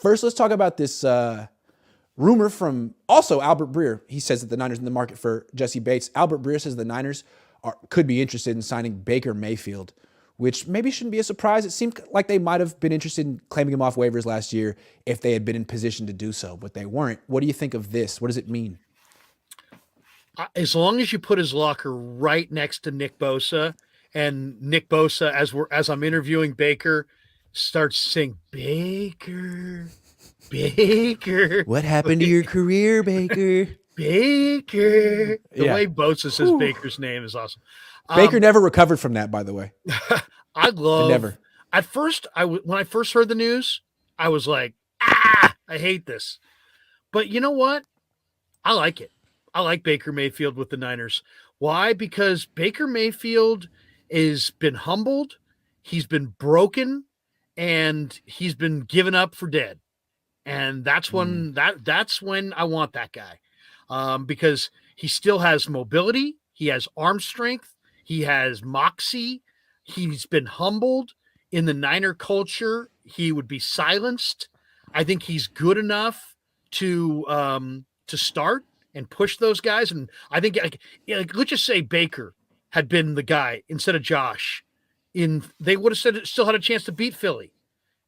First, let's talk about this rumor from also Albert Breer. He says that the Niners are in the market for Jesse Bates. Albert Breer says the Niners could be interested in signing Baker Mayfield, which maybe shouldn't be a surprise. It seemed like they might have been interested in claiming him off waivers last year if they had been in position to do so, but they weren't. What do you think of this? What does it mean? As long as you put his locker right next to Nick Bosa, and Nick Bosa, as I'm interviewing Baker, starts saying Baker, Baker. What happened to your career, Baker? Baker. The way Bosa says Baker's name is awesome. Baker never recovered from that, by the way. Never. At first, when I first heard the news, I was like, I hate this. But you know what? I like it. I like Baker Mayfield with the Niners. Why? Because Baker Mayfield has been humbled, he's been broken, and he's been given up for dead. And that's when that's when I want that guy. Because he still has mobility, he has arm strength, he has moxie, he's been humbled in the Niner culture. He would be silenced. I think he's good enough to start and push those guys. And I think like let's just say Baker had been the guy instead of Josh, they would have still had a chance to beat Philly,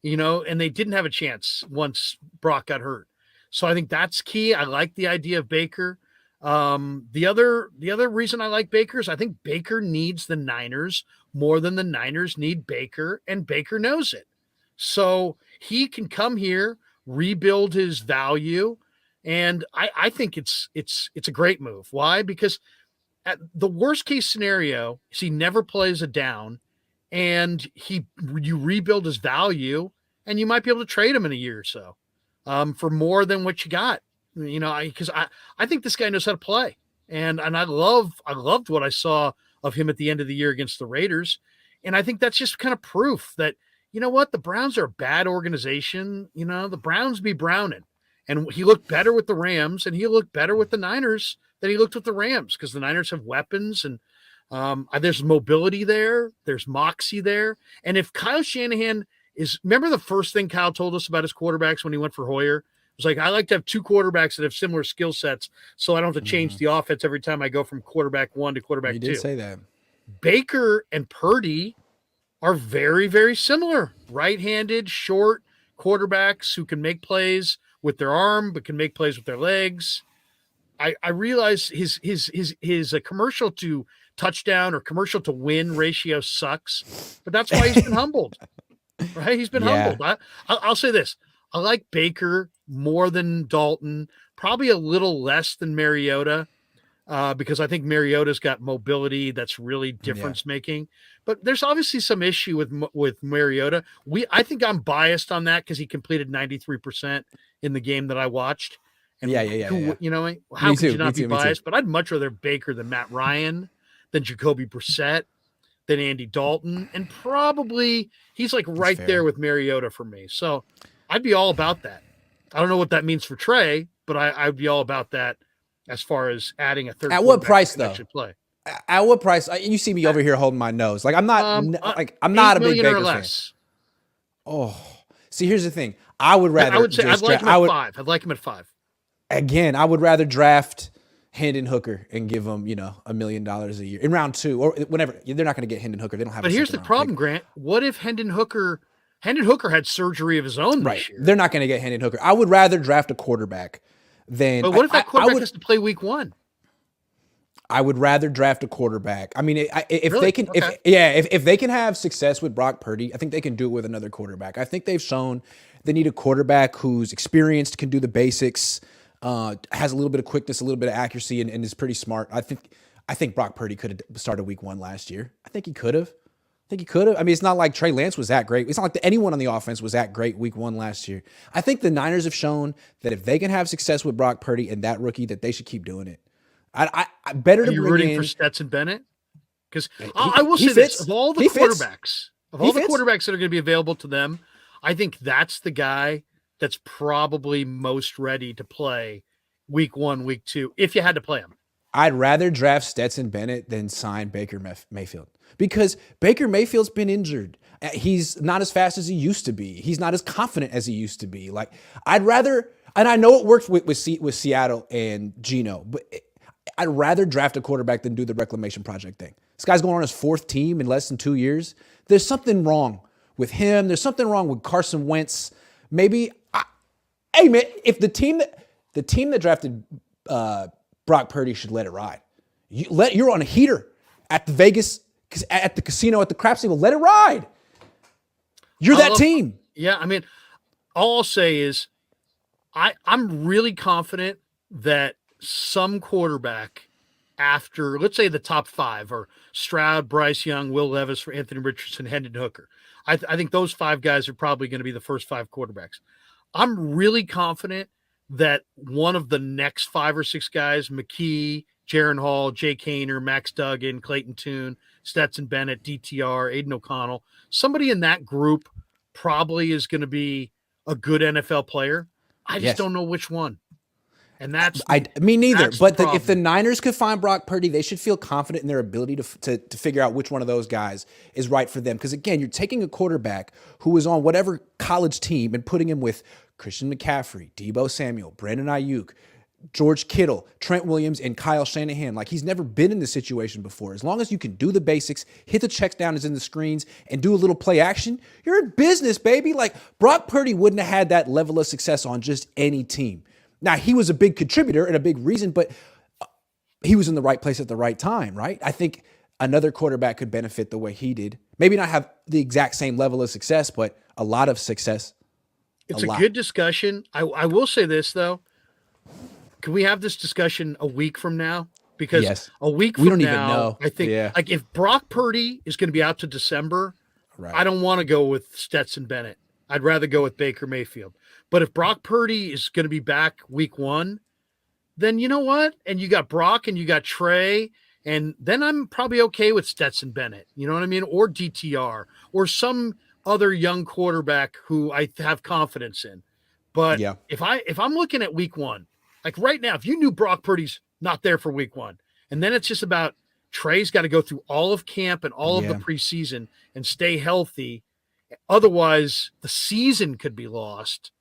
and they didn't have a chance once Brock got hurt. So I think that's key. I like the idea of Baker. The other reason I like Baker is I think Baker needs the Niners more than the Niners need Baker, and Baker knows it. So he can come here, rebuild his value, and I think it's a great move. Why? Because at the worst case scenario is he never plays a down, and you rebuild his value, and you might be able to trade him in a year or so for more than what you got. Because I think this guy knows how to play, and I loved what I saw of him at the end of the year against the Raiders, and I think that's just kind of proof that the Browns are a bad organization. The Browns be Browning, and he looked better with the Rams, and he looked better with the Niners than he looked with the Rams because the Niners have weapons, and there's mobility there, there's moxie there, and if Kyle Shanahan remember the first thing Kyle told us about his quarterbacks when he went for Hoyer? It was like, I like to have two quarterbacks that have similar skill sets so I don't have to change the offense every time I go from quarterback one to quarterback two. You did say that. Baker and Purdy are very, very similar. Right-handed, short quarterbacks who can make plays with their arm but can make plays with their legs. I realize his commercial to touchdown or commercial to win ratio sucks, but that's why he's been humbled. Right? He's been humbled. I'll say this. I like Baker more than Dalton, probably a little less than Mariota, because I think Mariota's got mobility that's really difference making. But there's obviously some issue with Mariota. I think I'm biased on that because he completed 93% in the game that I watched. And how could you not be biased? But I'd much rather Baker than Matt Ryan, than Jacoby Brissett, than Andy Dalton, and probably he's like right there with Mariota for me. So I'd be all about that. I don't know what that means for Trey, but I'd be all about that as far as adding a third. At what price though? Play. At what price? You see me over here holding my nose. Like I'm not a big Baker fan. Oh, see, here's the thing. I would rather. I'd like him at 5. I'd like him at 5. Again, I would rather draft Hendon Hooker and give him, $1 million a year in round 2 or whenever. They're not going to get Hendon Hooker. They don't have. But here's the problem, Grant. What if Hendon Hooker had surgery of his own this year? They're not going to get Hendon Hooker. I would rather draft a quarterback than. But what if that quarterback has to play week 1? I would rather draft a quarterback. I mean, if they can, if they can have success with Brock Purdy, I think they can do it with another quarterback. I think they've shown they need a quarterback who's experienced, can do the basics, has a little bit of quickness, a little bit of accuracy, and is pretty smart. I think Brock Purdy could have started week 1 last year. I think he could have. I mean, it's not like Trey Lance was that great. It's not like anyone on the offense was that great week 1 last year. I think the Niners have shown that if they can have success with Brock Purdy and that rookie, that they should keep doing it. I better to bring in. Are you rooting for Stetson Bennett? Because I will say this: of all the quarterbacks that are going to be available to them, I think that's the guy that's probably most ready to play week 1, week 2, if you had to play him. I'd rather draft Stetson Bennett than sign Baker Mayfield because Baker Mayfield's been injured. He's not as fast as he used to be. He's not as confident as he used to be. Like, I'd rather, and I know it worked with Seattle and Geno, but I'd rather draft a quarterback than do the reclamation project thing. This guy's going on his 4th team in less than 2 years. There's something wrong with him. There's something wrong with Carson Wentz. Maybe, hey man, if the team that drafted Brock Purdy should let it ride. You're on a heater at the Vegas, at the casino, at the craps table. Let it ride. You're that team. Yeah, I mean, all I'll say is I'm really confident that some quarterback after, let's say, the top 5 are Stroud, Bryce Young, Will Levis, Anthony Richardson, Hendon Hooker. I think those 5 guys are probably going to be the first 5 quarterbacks. I'm really confident that one of the next 5 or 6 guys, McKee, Jaron Hall, Jay Kaner, Max Duggan, Clayton Tune, Stetson Bennett, DTR, Aiden O'Connell, somebody in that group probably is going to be a good NFL player. I just don't know which one. And me neither. But if the Niners could find Brock Purdy, they should feel confident in their ability to figure out which one of those guys is right for them. Because again, you're taking a quarterback who was on whatever college team and putting him with Christian McCaffrey, Deebo Samuel, Brandon Ayuk, George Kittle, Trent Williams, and Kyle Shanahan. Like, he's never been in this situation before. As long as you can do the basics, hit the checks down as in the screens, and do a little play action, you're in business, baby. Like, Brock Purdy wouldn't have had that level of success on just any team. Now, he was a big contributor and a big reason, but he was in the right place at the right time, right? I think another quarterback could benefit the way he did. Maybe not have the exact same level of success, but a lot of success. It's a good discussion. I will say this, though. Can we have this discussion a week from now? Because a week from now, I think like if Brock Purdy is going to be out to December, I don't want to go with Stetson Bennett. I'd rather go with Baker Mayfield. But if Brock Purdy is going to be back week 1, then you know what? And you got Brock and you got Trey, and then I'm probably okay with Stetson Bennett. You know what I mean? Or DTR or some other young quarterback who I have confidence in. But if I'm looking at week 1, like right now, if you knew Brock Purdy's not there for week 1, and then it's just about Trey's got to go through all of camp and all of the preseason and stay healthy. Otherwise, the season could be lost.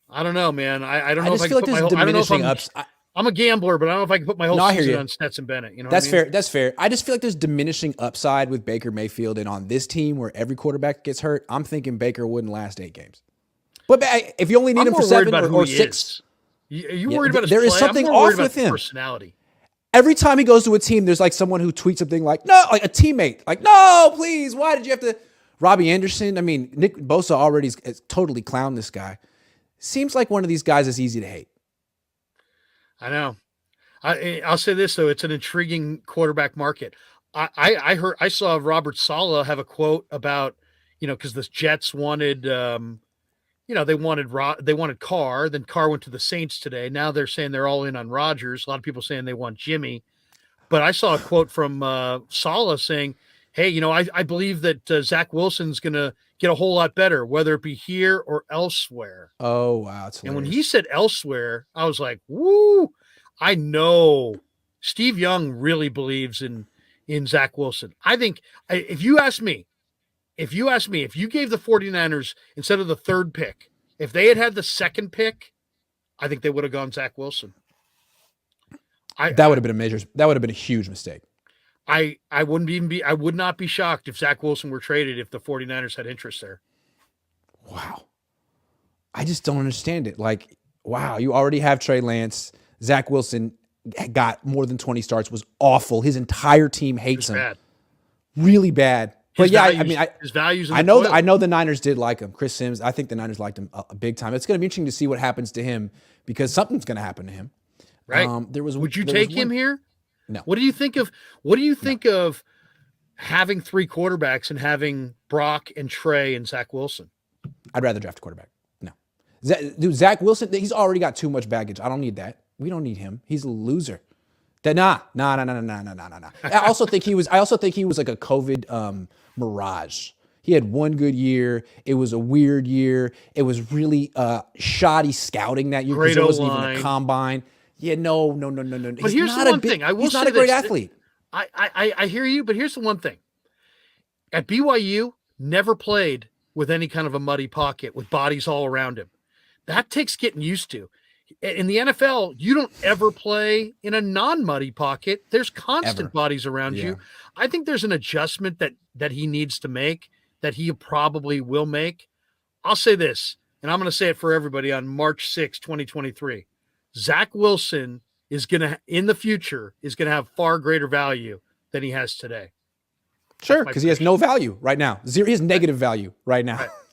I don't know, man. I don't know if I can put my whole, I don't know if I'm a gambler, but I don't know if I can put my whole season on Stetson Bennett. You know, that's fair. That's fair. I just feel like there's diminishing upside with Baker Mayfield, and on this team where every quarterback gets hurt, I'm thinking Baker wouldn't last 8 games. But if you only need him for 7 or 6, are you worried about his there play? is something off with him. Personality. Every time he goes to a team, there's like someone who tweets something like, "No," like a teammate, like, "No, please, why did you have to?" Robbie Anderson. I mean, Nick Bosa already is totally clowned this guy. Seems like one of these guys is easy to hate. I know. I'll say this though: it's an intriguing quarterback market. I saw Robert Saleh have a quote about, because the Jets wanted, they wanted Carr. Then Carr went to the Saints today. Now they're saying they're all in on Rodgers. A lot of people saying they want Jimmy, but I saw a quote from Saleh saying, "Hey, I believe that Zach Wilson's going to get a whole lot better, whether it be here or elsewhere." Oh, wow. And when he said elsewhere, I was like, woo, I know Steve Young really believes in Zach Wilson. I think if you ask me, if you gave the 49ers instead of the 3rd pick, if they had the 2nd pick, I think they would have gone Zach Wilson. That would have been a huge mistake. I would not be shocked if Zach Wilson were traded if the 49ers had interest there. Wow. I just don't understand it. Like, wow, you already have Trey Lance. Zach Wilson got more than 20 starts, was awful. His entire team hates him. Bad. Really bad. But his values. I know the Niners did like him. Chris Sims, I think the Niners liked him a big time. It's going to be interesting to see what happens to him because something's going to happen to him. Right. Would you take him here? No. What do you think of having 3 quarterbacks and having Brock and Trey and Zach Wilson? I'd rather draft a quarterback. No. Zach Wilson, he's already got too much baggage. I don't need that. We don't need him. He's a loser. Nah. I also think he was like a COVID mirage. He had one good year. It was a weird year. It was really shoddy scouting that year because it wasn't even a combine. Yeah, no. But here's the one thing. I will say he's not a great athlete. I hear you, but here's the one thing. At BYU, never played with any kind of a muddy pocket with bodies all around him. That takes getting used to. In the NFL, you don't ever play in a non-muddy pocket. There's constant bodies around you. I think there's an adjustment that he needs to make, that he probably will make. I'll say this, and I'm going to say it for everybody on March 6, 2023. Zach Wilson is going to, in the future, is going to have far greater value than he has today. Sure, because he has no value right now. He has negative value right now. Right.